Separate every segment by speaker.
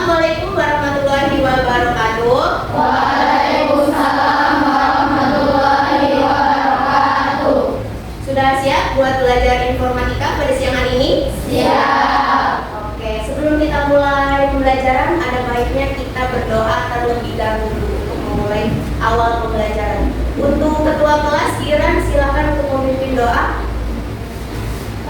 Speaker 1: Assalamualaikum warahmatullahi wabarakatuh.
Speaker 2: Waalaikumsalam warahmatullahi wabarakatuh.
Speaker 1: Sudah siap buat belajar informatika pada siang hari ini?
Speaker 2: Siap.
Speaker 1: Oke, sebelum kita mulai pembelajaran, ada baiknya kita berdoa terlebih dahulu untuk memulai awal pembelajaran. Untuk ketua kelas, Kiran, silakan untuk memimpin doa.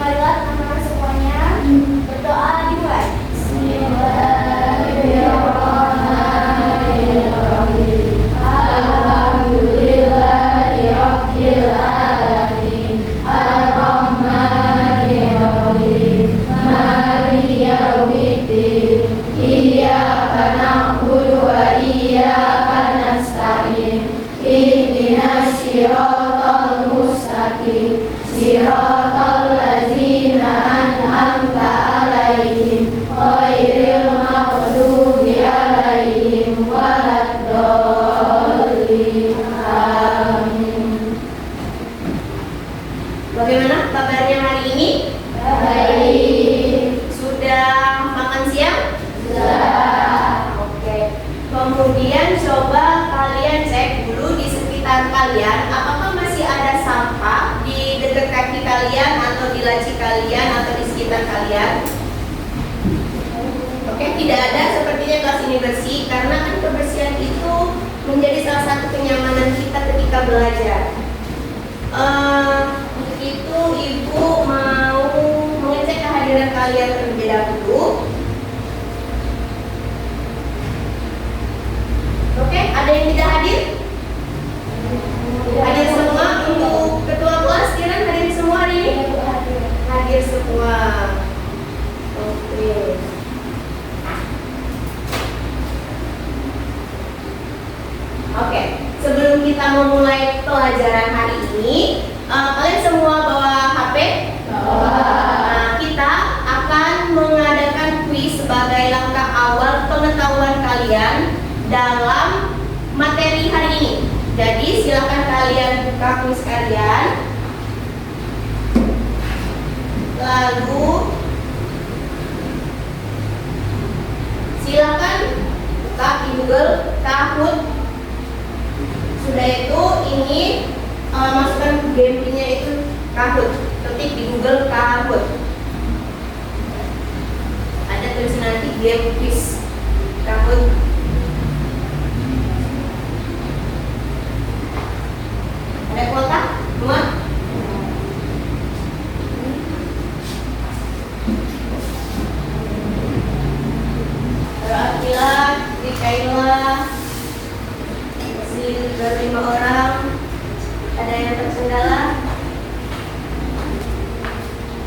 Speaker 3: Marilah teman-teman semuanya berdoa dimulai.
Speaker 2: Bismillahirrahmanirrahim. Alhamdulillahirabbil alamin. Arrahmanirrahim. Maliki yaumiddin. Iyyaka na'budu wa iyyaka nasta'in. Ihdinas siratal mustaqim. Siratal ladzina an'amta 'alaihim ghairil maghdubi 'alaihim waladdallin. Amin.
Speaker 1: Bagaimana kabarnya hari ini?
Speaker 2: Baik.
Speaker 1: Sudah makan siang?
Speaker 2: Sudah.
Speaker 1: Oke. Kemudian coba kalian cek dulu di sekitar kalian, apakah masih ada sampah di dekat kaki kalian atau di laci kalian atau di sekitar kalian? Oke, tidak ada. Sepertinya kelas ini bersih karena kan kebersihan itu menjadi salah satu kenyamanan kita ketika belajar. Untuk itu Ibu mau mengecek kehadiran kalian terlebih dahulu. Oke, ada yang tidak hadir? Hadir semua. Untuk ketua kelas, Kiran hadir semua hari ini? Hadir semua. Oke. Oke, sebelum kita memulai pelajaran hari ini, kalian semua bawa HP? Nah, kita akan mengadakan kuis sebagai langkah awal pengetahuan kalian dalam materi hari ini. Jadi silakan kalian buka kuis kalian. Lalu silakan buka di Google Kahoot. Sudah itu ini masukkan gamenya itu Kahoot. Ketik di Google Kahoot. Ada tulisan nanti game quiz Kahoot. Ada kuota? Semua? Akilah, Dikailah, masih 5 orang. Ada yang terkendala?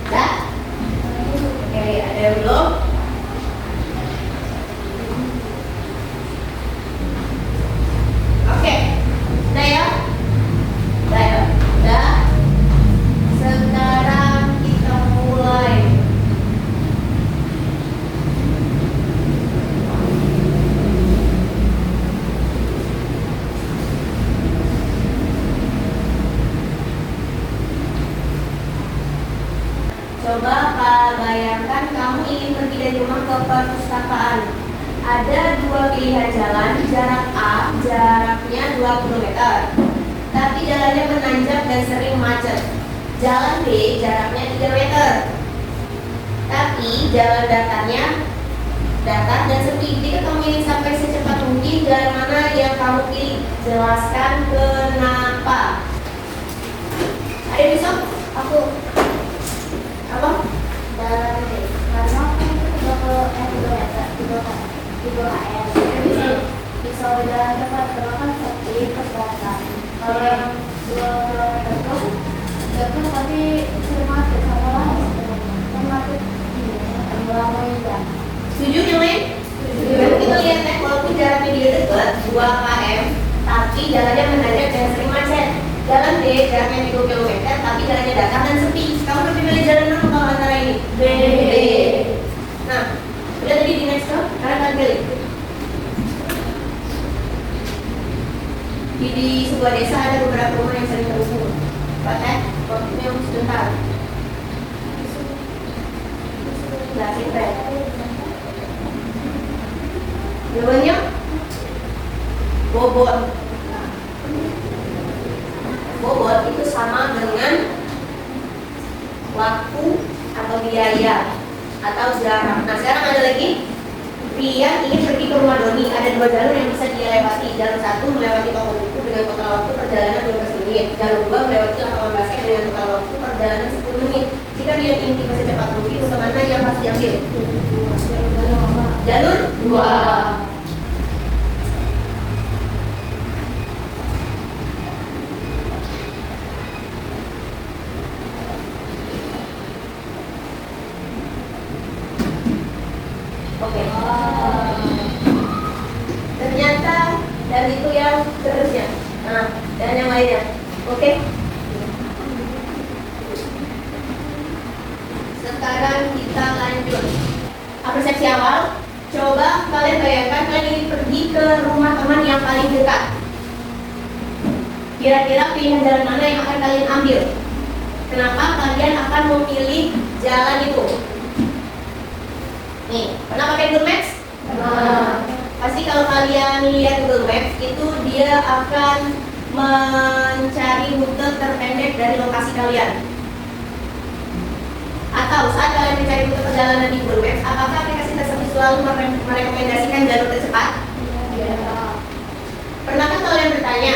Speaker 1: Ada? Oke, ada yang belum? Oke, udah ya? Udah ya? Udah? Sekarang kita mulai. Coba bayangkan kamu ingin pergi dari rumah ke perpustakaan. Ada dua pilihan jalan, jarak A jaraknya 2 km, tapi jalannya menanjak dan sering macet. Jalan B jaraknya 3 meter, tapi jalan datarnya datar dan sepi. Jika kamu ingin sampai secepat mungkin, jalan mana yang kamu pilih? Jelaskan kenapa. Ada yang bisa?
Speaker 3: Aku
Speaker 1: Apa?
Speaker 3: jalan B karena aku udah ke 3 km bisa jalan cepat karena kan sepi kesehatan. Kalau yang 2 km itu jatuh tapi sering macet sama lah kan macet lama ya.
Speaker 1: Setuju yang lain? Setuju. Kita lihat ya, walaupun jaraknya dia dekat 2 km, tapi jalannya menanjak dan sering macet. Jalan B jaraknya 3 km, tapi jalannya datar dan sepi. Kamu lebih milih jalan mana kalau antara ini? B. Nah, udah tadi di next door, karena kalian pilih. Di sebuah desa ada beberapa rumah yang sering terhubung. Pak, waktunya sebentar. Nah, kita Jawabannya bobot. Bobot itu sama dengan waktu atau biaya atau jarak. Nah sekarang ada lagi, Rian ingin pergi ke rumah Doni. Ada dua jalur yang bisa dia lewati. Jalur satu melewati toko buku dengan total waktu perjalanan 12 menit. Jalur dua melewati lapangan basket dengan total waktu perjalanan 10 menit. Jika Rian ingin tiba secepat mungkin, rute mana yang harus diambil? Jalur 2. Oke. Ternyata dan itu yang terusnya. Nah, dan yang lainnya. Oke. Sekarang kita lanjut. Persepsi awal. Coba kalian bayangkan kalian ingin pergi ke rumah teman yang paling dekat. Kira-kira pilihan jalan mana yang akan kalian ambil? Kenapa kalian akan memilih jalan itu? Nih, pernah pakai Google Maps? Pasti kalau kalian lihat Google Maps itu dia akan mencari rute terpendek dari lokasi kalian. Atau saat kalian mencari rute perjalanan di Google Maps, apakah aplikasi tersebut selalu merekomendasikan jalur tercepat? Pernahkah kalian bertanya,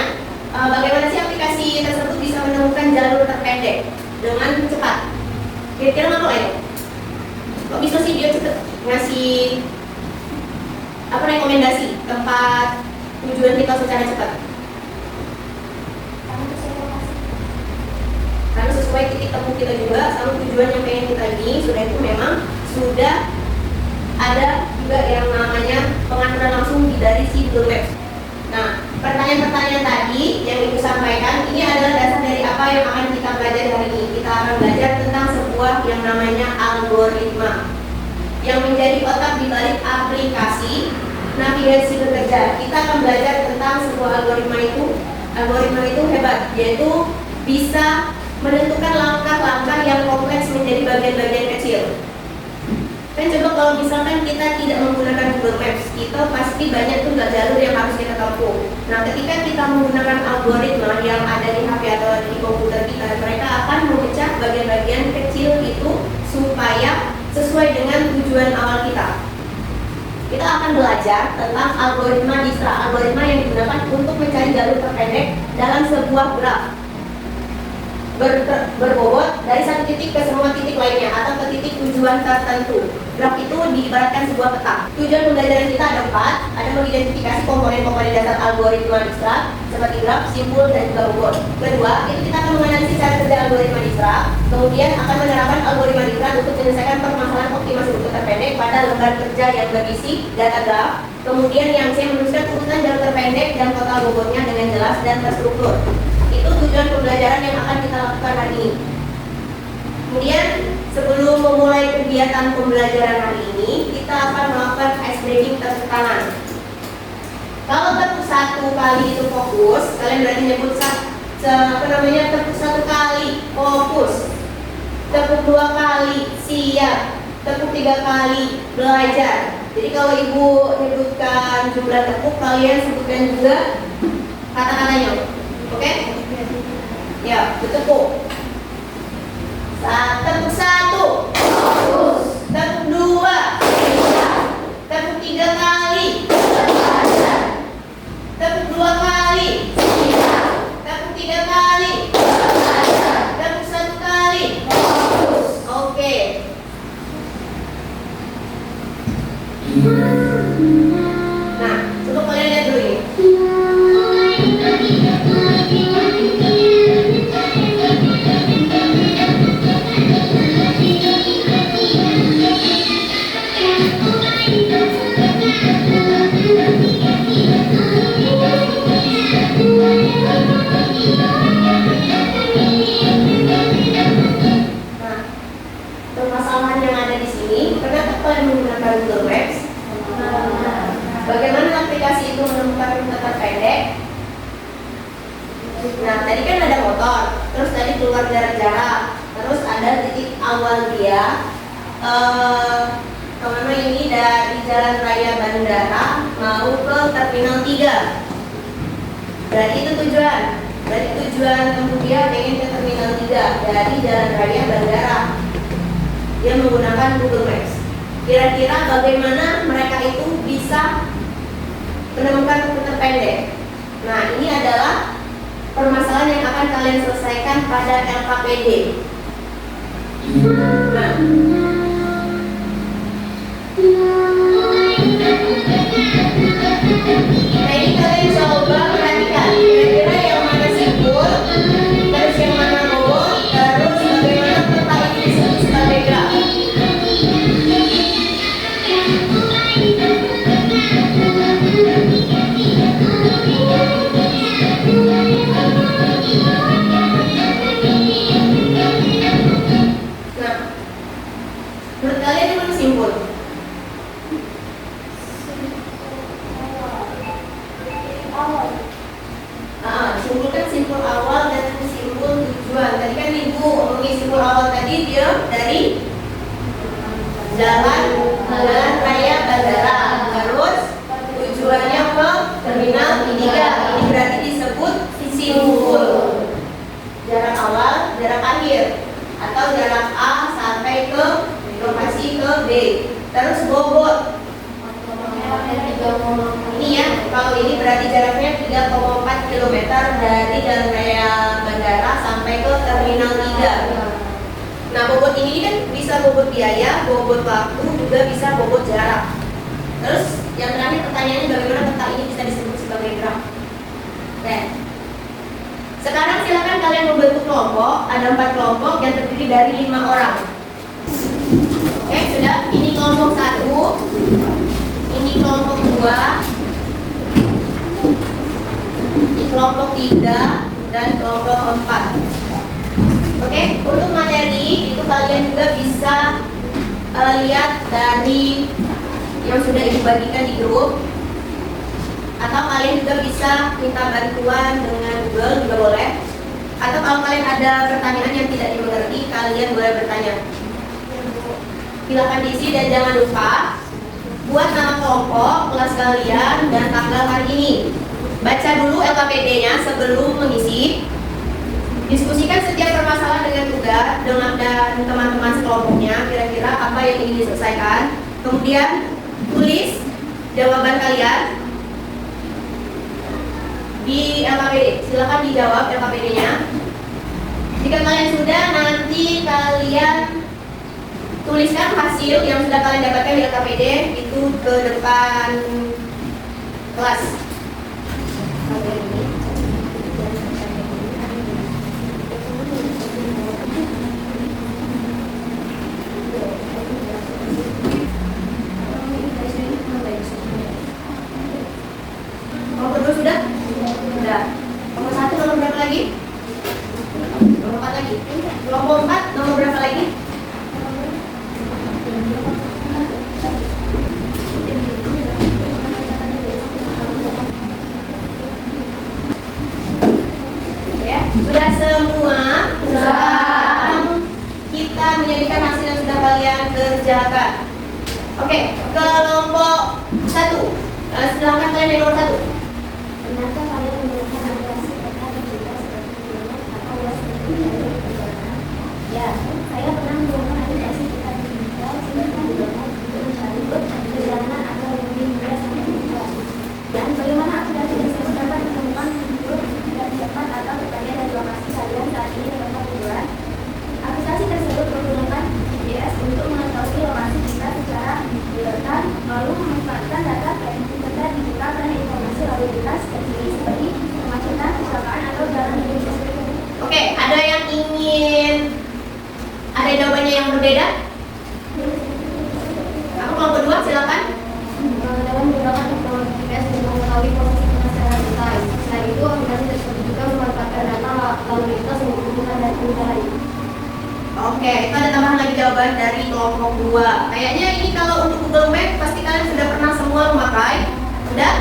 Speaker 1: bagaimana sih aplikasi tersebut bisa menemukan jalur terpendek dengan cepat? Kira-kira apa itu? Kok bisa sih dia cepet ngasih rekomendasi tempat tujuan kita secara cepat? Karena sesuai titik temu kita juga sama tujuan yang pengen kita ini, sudah itu memang sudah ada juga yang namanya pengaturan langsung dari si Google Maps. Nah, pertanyaan-pertanyaan tadi yang Ibu sampaikan ini adalah dasar dari apa yang akan kita belajar hari ini. Kita akan belajar tentang sebuah yang namanya algoritma yang menjadi otak di balik aplikasi navigasi bekerja. Kita akan belajar tentang sebuah algoritma itu. Algoritma itu hebat, yaitu bisa menentukan langkah-langkah yang kompleks menjadi bagian-bagian kecil. Kan coba kalau misalkan kita tidak menggunakan Google Maps, kita pasti banyak tuh jalur yang harus kita tempuh. Nah, ketika kita menggunakan algoritma yang ada di HP atau di komputer kita, mereka akan memecah bagian-bagian kecil itu supaya sesuai dengan tujuan awal kita. Kita akan belajar tentang algoritma Dijkstra, algoritma yang digunakan untuk mencari jalur terpendek dalam sebuah graf berbobot dari satu titik ke semua titik lainnya atau ke titik tujuan tertentu. Graf itu diibaratkan sebuah peta. Tujuan pembelajaran kita ada 4, ada mengidentifikasi komponen-komponen dasar algoritma Dijkstra seperti graf, simpul, dan juga bobot. Kedua, itu kita akan menganalisis cara kerja algoritma Dijkstra, kemudian akan menerapkan algoritma Dijkstra untuk menyelesaikan permasalahan optimasi rute terpendek pada lembar kerja yang berisi data graf. Kemudian yang C, menuliskan urutan jalur terpendek dan total bobotnya dengan jelas dan terstruktur. Itu tujuan pembelajaran yang akan kita lakukan hari ini. Kemudian sebelum memulai kegiatan pembelajaran hari ini, kita akan melakukan ice breaking tepuk tangan. Kalau tepuk 1 kali itu fokus, kalian berarti nyebut tepuk 1 kali fokus, tepuk 2 kali siap, tepuk 3 kali belajar. Jadi kalau ibu menyebutkan jumlah tepuk, kalian sebutkan juga kata-katanya. Oke? Ya, bertepuk. Tepuk 1 fokus, tepuk 2 tepuk 3 kali tepuk 2 kali tepuk 3 kali tepuk 1 kali fokus. Oke. Nah, coba kalian lihat dulu ini. Nah, permasalahan yang ada di sini, kenapa kalian menggunakan Google Maps? Bagaimana aplikasi itu menemukan rute terpendek? Nah, tadi kan ada motor, terus tadi keluar jarak-jarak, terus ada titik awal dia kemana ini dari Jalan Raya Bandara Terminal 3. Berarti itu tujuan. Berarti tujuan tempuh dia pengen ke Terminal 3 dari Jalan Raya Bandara. Dia menggunakan Google Maps. Kira-kira bagaimana mereka itu bisa menemukan rute terpendek? Nah, ini adalah permasalahan yang akan kalian selesaikan pada LKPD. Nah, ini kalian coba perhatikan. Kira-kira yang mana simpul, terus yang mana bobot, terus bagaimana peta ini disebut sebagai graf. Nah, menurut kalian yang mana simpul? Simpulkan simpul awal dan simpul tujuan. Tadi kan ibu ngomongin simpul awal tadi dia dari jalan raya bandara, terus tujuannya ke Terminal 3. Ini berarti disebut simpul. Jarak awal, jarak akhir, atau jarak A sampai ke lokasi ke B. Terus bobot. Ini ya, kalau ini berarti jaraknya 3,4 km dari Jalan Raya Bandara sampai ke Terminal 3. Nah, bobot ini kan bisa bobot biaya, bobot waktu, juga bisa bobot jarak. Terus yang terakhir pertanyaannya, bagaimana peta ini bisa disebut sebagai graf? Oke. Sekarang silakan kalian membentuk kelompok. Ada 4 kelompok yang terdiri dari 5 orang. Oke, sudah. Ini kelompok 1. Ini kelompok 2, ini kelompok 3, dan kelompok 4. Oke, untuk materi itu kalian juga bisa lihat dari yang sudah dibagikan di grup, atau kalian juga bisa minta bantuan dengan Google juga boleh. Atau kalau kalian ada pertanyaan yang tidak dimengerti, kalian boleh bertanya. Silakan diisi dan jangan lupa buat nama kelompok, kelas kalian, dan tanggal hari ini. Baca dulu LKPD-nya sebelum mengisi. Diskusikan setiap permasalahan dengan tugas dan teman-teman sekelompoknya. Kira-kira apa yang ingin diselesaikan. Kemudian tulis jawaban kalian di LKPD. Silakan dijawab LKPD-nya. Jika kalian sudah, nanti kalian tuliskan hasil yang sudah kalian dapatkan di LKPD itu ke depan kelas. Nomor 2 sudah? Sudah. Nomor 1 nomor berapa lagi? Nomor 4 lagi. Kelompok 4 nomor berapa lagi? Sudah semua? Kita menjadikan hasil yang sudah kalian kerjakan. Oke, kelompok 1. Silakan kalian yang nomor 1.
Speaker 3: Benarkah kalian menggunakan aplikasi peta dan juga seperti Google atau website? Ya, saya pernah menggunakan aplikasi peta digital sehingga digunakan untuk mencari perjalanan atau lebih mudah sampai tujuan. Dan bagaimana aplikasi tersebut dapat menemukan titik dan tempat atau bertanya dari lokasi kalian saat ini di tempat tujuan? Aplikasi tersebut menggunakan GPS untuk mengetahui lokasi kita secara real time, lalu memanfaatkan data peta digital dan informasi lalu lintas terkini seperti kemacetan, kecelakaan atau jalan yang disesuaikan.
Speaker 1: Oke, ada yang ingin ada jawabannya yang berbeda? Aku kelompok 2, silakan.
Speaker 3: Dalam menggunakan teknologi GPS untuk mengetahui posisi kita secara detail. Selain itu, aplikasi tersebut juga memanfaatkan data lalu lintas yang dibutuhkan dari negara itu.
Speaker 1: Oke, itu ada tambahan lagi jawaban dari kelompok 2. Kayaknya ini kalau untuk Google Map pasti kalian sudah pernah semua memakai. Sudah?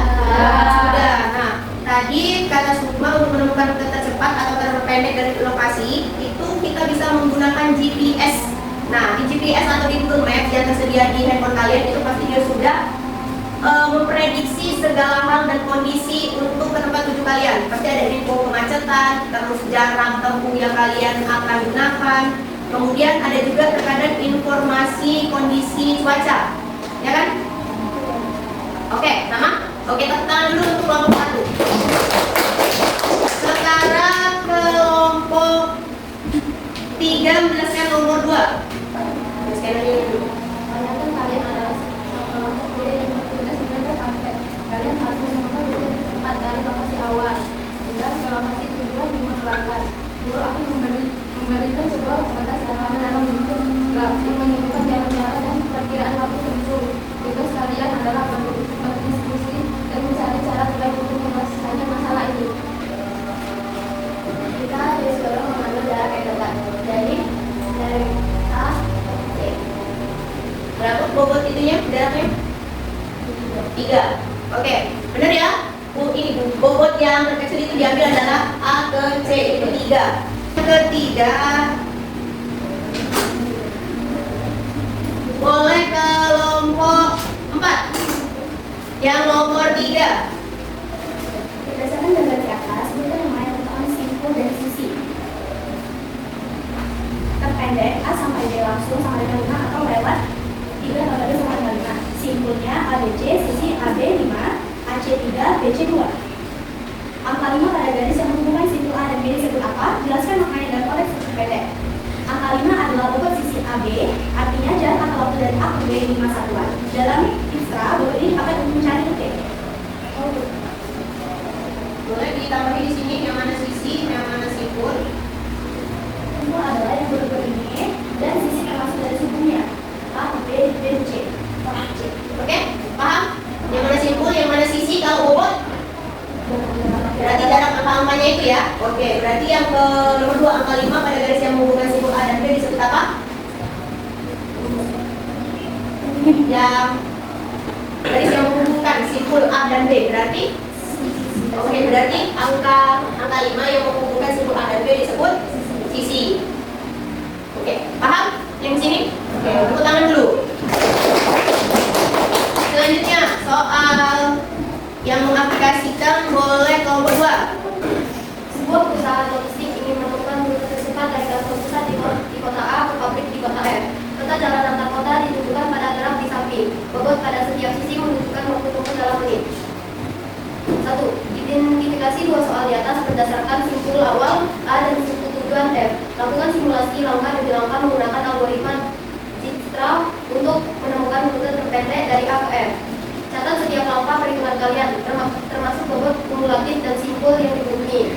Speaker 1: Sudah. Nah, tadi kata Sukma untuk menemukan rute tercepat atau terpendek dari lokasi itu kita bisa menggunakan GPS. Nah, di GPS atau di Google Maps yang tersedia di handphone kalian itu pasti dia sudah memprediksi segala hal dan kondisi untuk ke tempat tujuan kalian. Pasti ada info kemacetan, terus jarak tempuh yang kalian akan gunakan. Kemudian ada juga terkadang informasi kondisi cuaca, ya kan? Oke, sama? Oke, tepuk tangan dulu untuk kelompok 1. Sekarang kelompok 3 menjelaskan nomor 2. Jelaskan aja dulu.
Speaker 3: Karena kan kalian adalah kelompok B yang bertugas sebenarnya sampai kalian harus menemukan 4 kali lokasi awal dan lokasi tujuan dimaklumkan. Dulu aku memberikan sebuah batas halaman dalam bentuk graf yang menyebutkan jalan-jalan dan perkiraan waktu tempuh. Tugas kalian adalah berdiskusi dan mencari cara terbaik untuk menyelesaikan masalah ini. Kita disuruh mengambil jarak yang dekat. Jadi dari A C.
Speaker 1: Berapa bobot itunya? Jaraknya? 3. Oke, benar ya? Ini bobot yang terkecil itu diambil adalah A ke C itu 3. Ketiga, boleh kelompok 4. Yang nomor 3.
Speaker 3: Berdasarkan gambar di atas, kita lumayan tentang simpul dan sisi. Terpendek A sampai D langsung sama dengan 5 atau lewat 3 tambah 2 sama dengan 5. Simpulnya ABC, sisi AB 5, AC 3, BC 2. Angka 5 pada garis yang menghubungkan simpul A dan B disebut apa? Jelaskan maknanya dan koleksi terpendek. Angka 5 adalah bobot sisi AB, artinya jarak antara waktu dari A ke B 5 satuan. Dalam Isra, bobot ini dipakai untuk mencari titik.
Speaker 1: Boleh ditambahin di sini yang mana sisi, yang mana simpul.
Speaker 3: Simpul adalah yang bobot ini dan sisi termasuk dari sukunya A, B, B, C.
Speaker 1: Oke, paham? Yang mana simpul, yang mana sisi kalau bobot? Berarti jarak angka-angkanya itu ya. Oke, berarti yang ke nomor 2 angka 5 pada garis yang menghubungkan simpul A dan B disebut apa? Yang garis yang menghubungkan simpul A dan B berarti? Oke, berarti angka 5 yang menghubungkan simpul A dan B disebut sisi. Oke, paham? Yang sini? Oke, tepuk tangan dulu. Selanjutnya soal yang mengaplikasikan boleh kelompok 2.
Speaker 3: Sebuah perusahaan logistik ingin menemukan rute tercepat dari kantor pusat di kota A ke pabrik di kota F. Peta jalan antar kota ditunjukkan pada graf di samping. Bobot pada setiap sisi menunjukkan waktu tempuh dalam menit. 1. Identifikasi 2 soal di atas berdasarkan simpul awal A dan simpul tujuan F. Lakukan simulasi langkah demi langkah menggunakan algoritma Dijkstra untuk menemukan rute terpendek dari A ke F. Catat setiap langkah perhitungan kalian, termasuk bobot kumulatif dan simpul yang dihubungi.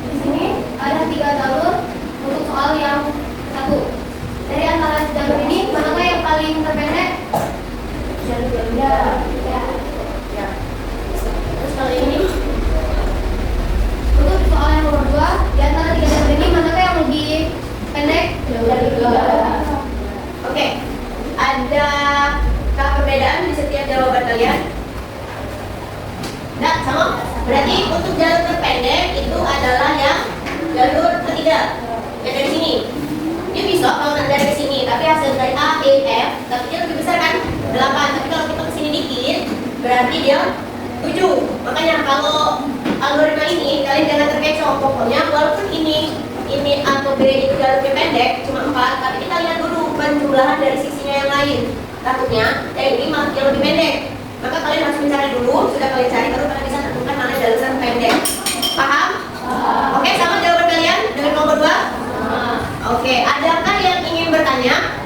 Speaker 3: Di sini ada 3 jalur untuk soal yang 1. Dari antara jalur ini, manakah yang paling terpendek? Jalur ya.
Speaker 1: Terus kalau ini?
Speaker 3: Untuk soal yang nomor 2, di antara 3 jalur ini, manakah yang lebih pendek? Jalur 2.
Speaker 1: Oke, adakah perbedaan di setiap jawaban kalian? Enggak, sama? Berarti untuk jalur terpendek itu adalah yang jalur ketiga, yang dari sini. Dia bisa kalau dari ke sini, tapi hasil dari A, B, F, tapi dia lebih besar kan? 8. Tapi kalau kita kesini dikit, berarti dia 7. Makanya kalau algoritma ini kalian jangan terkecoh. Pokoknya walaupun ini atau B itu jalurnya pendek, cuma 4, tapi kita lihat dulu penjumlahan dari sisinya yang lain. Takutnya yang ini malah yang lebih pendek. Maka kalian harus mencari dulu, sudah kalian cari baru kalian bisa tentukan mana jalur yang pendek. Paham? Oke, sama jawaban kalian dengan nomor 2? Oke, adakah yang ingin bertanya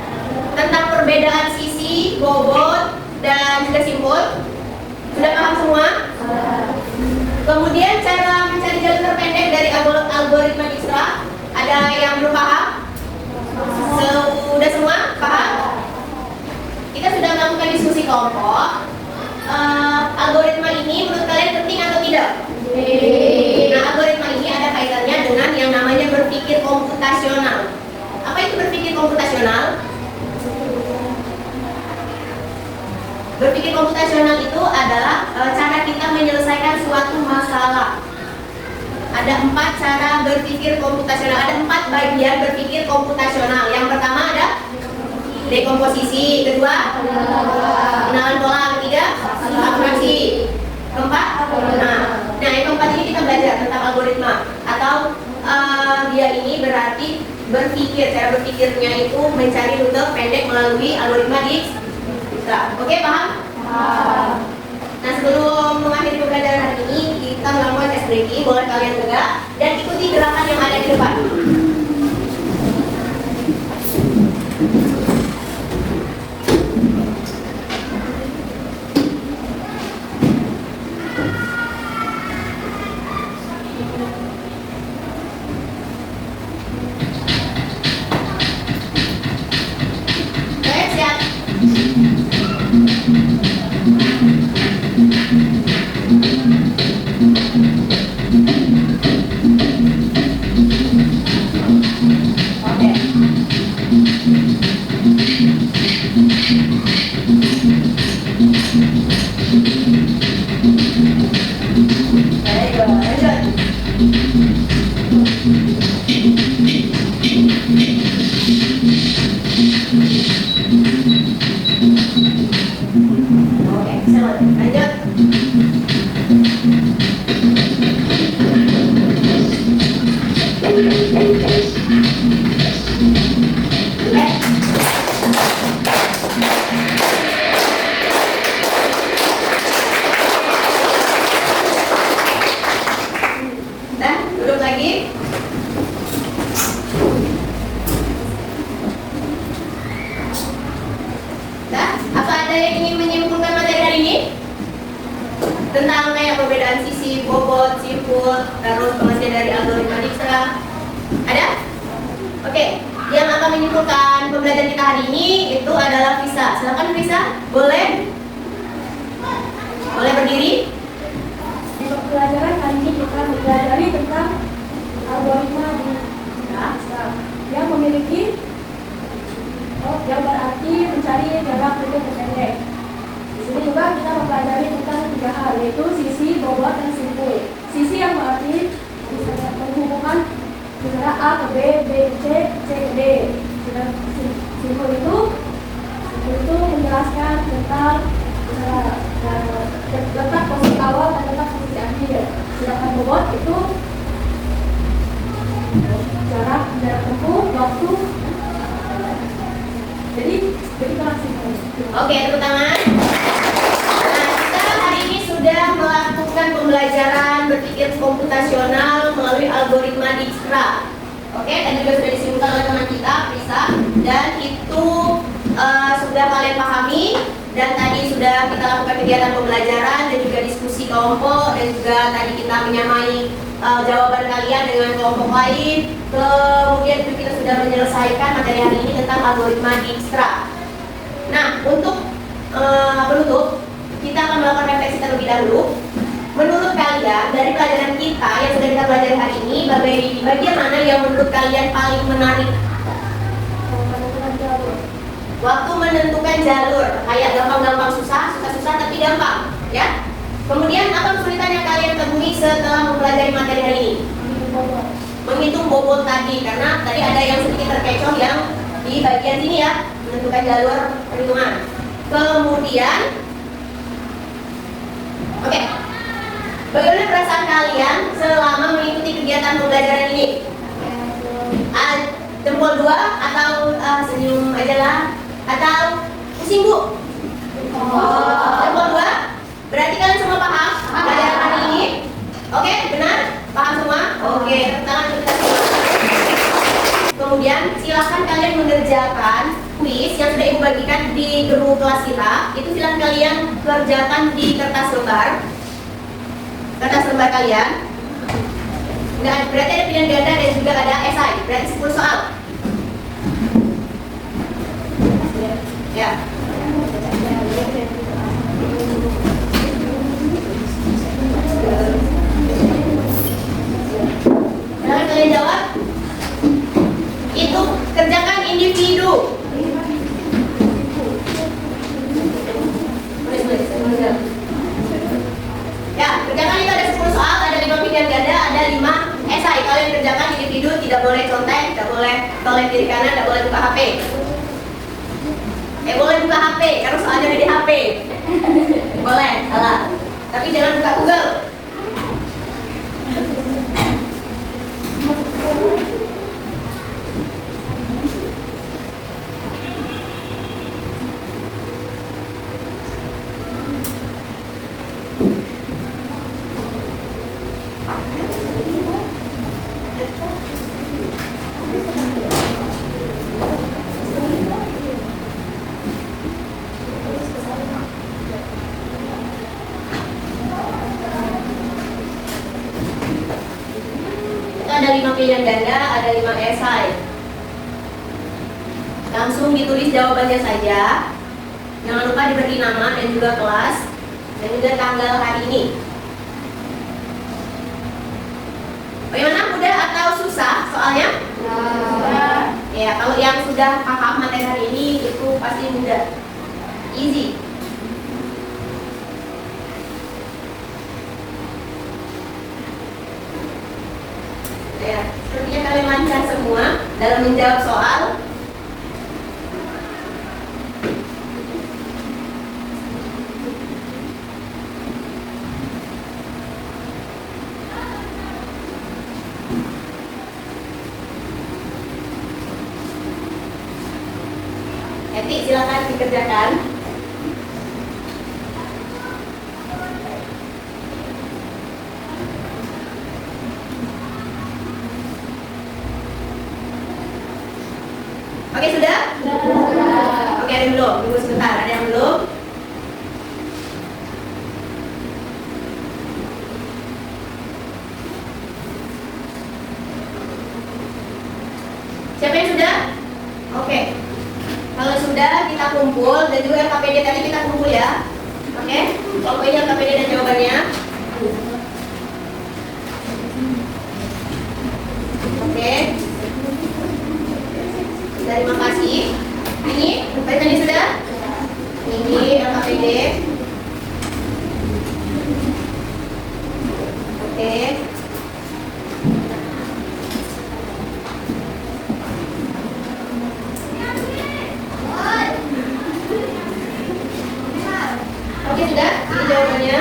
Speaker 1: tentang perbedaan sisi, bobot, dan juga simpul? Sudah paham semua? Kemudian cara mencari jalur terpendek dari Ada yang belum paham? Sudah semua paham? Kita sudah melakukan diskusi kelompok. Algoritma ini menurut kalian penting atau tidak? Nah, algoritma ini ada kaitannya dengan yang namanya berpikir komputasional. Apa itu berpikir komputasional? Berpikir komputasional itu adalah cara kita menyelesaikan suatu masalah. Ada 4 cara berpikir komputasional, ada 4 bagian berpikir komputasional. Yang pertama ada dekomposisi, kedua pengenalan pola, ketiga abstraksi, keempat nah yang keempat ini kita belajar tentang algoritma atau dia ini berarti berpikir, cara berpikirnya itu mencari rute pendek melalui algoritma Dijkstra. Oke, paham? Nah, sebelum mengakhiri pembelajaran hari ini, kita melakukan tes breaking. Boleh kalian tegak dan ikuti gerakan yang ada di depan. Oke, siap. Duduk lagi. Apa ada yang ingin menyimpulkan materi hari ini? Tentang kayak perbedaan sisi, bobot, simpul, terus pengertian dari algoritma Dijkstra. Ada? Oke, yang akan menyimpulkan pembelajaran kita hari ini itu adalah Risa. Silakan Risa, boleh? Boleh berdiri?
Speaker 3: Untuk pelajaran kali ini kita mempelajari tentang algoritma Dijkstra yang memiliki yang berarti mencari jarak rute terpendek. Di sini juga kita mempelajari tentang 3 hal, yaitu sisi, bobot, dan simpul. Sisi yang berarti menghubungkan misalnya A ke B, B ke C, C ke D. Dan simpul itu menjelaskan tentang letak posisi awal dan letak posisi akhir. Sedangkan bobot itu jarak tempuh, waktu. Jadi begitulah simpul.
Speaker 1: Oke, tepuk tangan. Nah, kita hari ini sudah melakukan pembelajaran berpikir komputasional melalui algoritma Dijkstra. Oke, tadi juga sudah disimpulkan oleh teman kita, Risa, dan itu sudah kalian pahami. Dan tadi sudah kita lakukan kegiatan pembelajaran dan juga diskusi kelompok, dan juga tadi kita menyamai jawaban kalian dengan kelompok lain. Kemudian juga kita sudah menyelesaikan materi hari ini tentang algoritma Dijkstra. Nah, untuk penutup, kita akan melakukan refleksi terlebih dahulu. Menurut kalian, dari pelajaran kita yang sudah kita pelajari hari ini, bagian mana yang menurut kalian paling menarik? Waktu menentukan jalur, kayak gampang-gampang susah, susah-susah tapi gampang, ya. Kemudian apa kesulitan yang kalian temui setelah mempelajari materi hari ini? Menghitung bobot tadi, karena tadi ada yang sedikit terkecoh yang di bagian sini ya, menentukan jalur perhitungan. Kemudian, oke, bagaimana perasaan kalian selama mengikuti kegiatan pembelajaran ini? Jempol 2 atau senyum aja lah? Atau pusing bu? Jempol 2? Berarti kalian semua paham pelajaran hari ini? Oke, benar? Paham semua? Oke, tangan kita semua. Kemudian silakan kalian mengerjakan kuis yang sudah ibu bagikan di grup kelas kita. Itu silakan kalian kerjakan di kertas lembar kalian. berarti ada pilihan ganda dan juga ada esai. Berarti 10 soal. Ya. Silahkan kalian jawab. Itu kerjakan individu. Ya, kerjakan itu ada 10 soal, ada 5 pilihan ganda, ada 5 esai. Kalian kerjakan individu, tidak boleh contek, tidak boleh toleh kiri kanan, tidak boleh buka HP. Boleh buka HP, karena soalnya ada di HP. Boleh, salah. Tapi jangan buka Google. Ada 5 pilihan ganda, ada 5 esai. Langsung ditulis jawabannya saja. Jangan lupa diberi nama dan juga kelas dan juga tanggal hari ini. Bagaimana, mudah atau susah soalnya? Ya, kalau yang sudah paham materi hari ini itu pasti mudah, easy. Ya, sepertinya kalian lancar semua dalam menjawab soal. Eti, silakan dikerjakan. Oke, sudah? Oke, ada yang belum? Tunggu sebentar, ada yang belum? Siapa yang sudah? Oke. Kalau sudah, kita kumpul dan juga LKPD tadi kita kumpul ya. Oke? Kalau ini LKPD dan jawabannya. Oke. Terima kasih. Ini, tadi sudah? Ini LKPD. Oke. Oke, sudah? Ini jawabannya.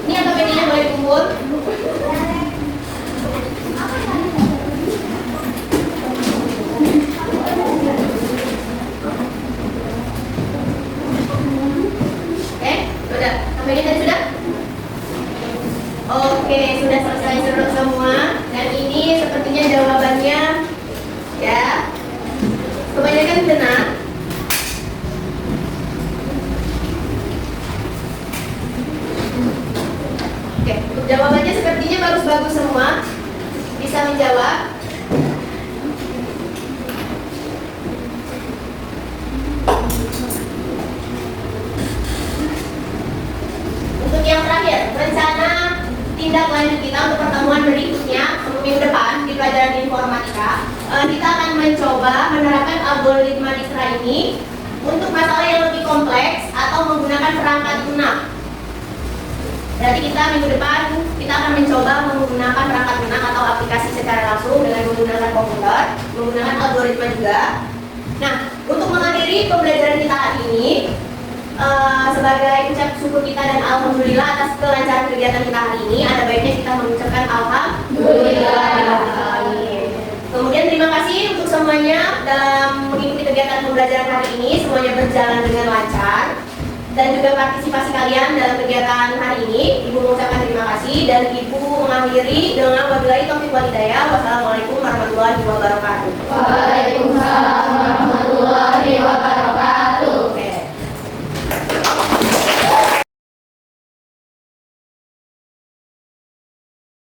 Speaker 1: Ini LKPD-nya boleh kumpul. Ini tadi sudah? Oke, sudah selesai semua. Dan ini sepertinya jawabannya ya. Kebanyakan benar. Oke, untuk jawabannya sepertinya bagus-bagus semua. Bisa menjawab. Untuk yang terakhir, rencana tindak lanjut kita untuk pertemuan berikutnya minggu depan di pelajaran informatika, kita akan mencoba menerapkan algoritma Dijkstra ini untuk masalah yang lebih kompleks atau menggunakan perangkat lunak. Berarti kita minggu depan kita akan mencoba menggunakan perangkat lunak atau aplikasi secara langsung dengan menggunakan komputer, menggunakan algoritma juga. Nah, untuk mengakhiri pembelajaran kita hari ini, sebagai ucap syukur kita dan alhamdulillah atas kelancaran kegiatan kita hari ini, ada baiknya kita mengucapkan alhamdulillah. Kemudian terima kasih untuk semuanya dalam mengikuti kegiatan pembelajaran hari ini, semuanya berjalan dengan lancar dan juga partisipasi kalian dalam kegiatan hari ini. Ibu mengucapkan terima kasih dan Ibu mengakhiri dengan wabillahi taufiq wal hidayah. Wassalamualaikum warahmatullahi wabarakatuh.
Speaker 2: Waalaikumsalam warahmatullahi wabarakatuh.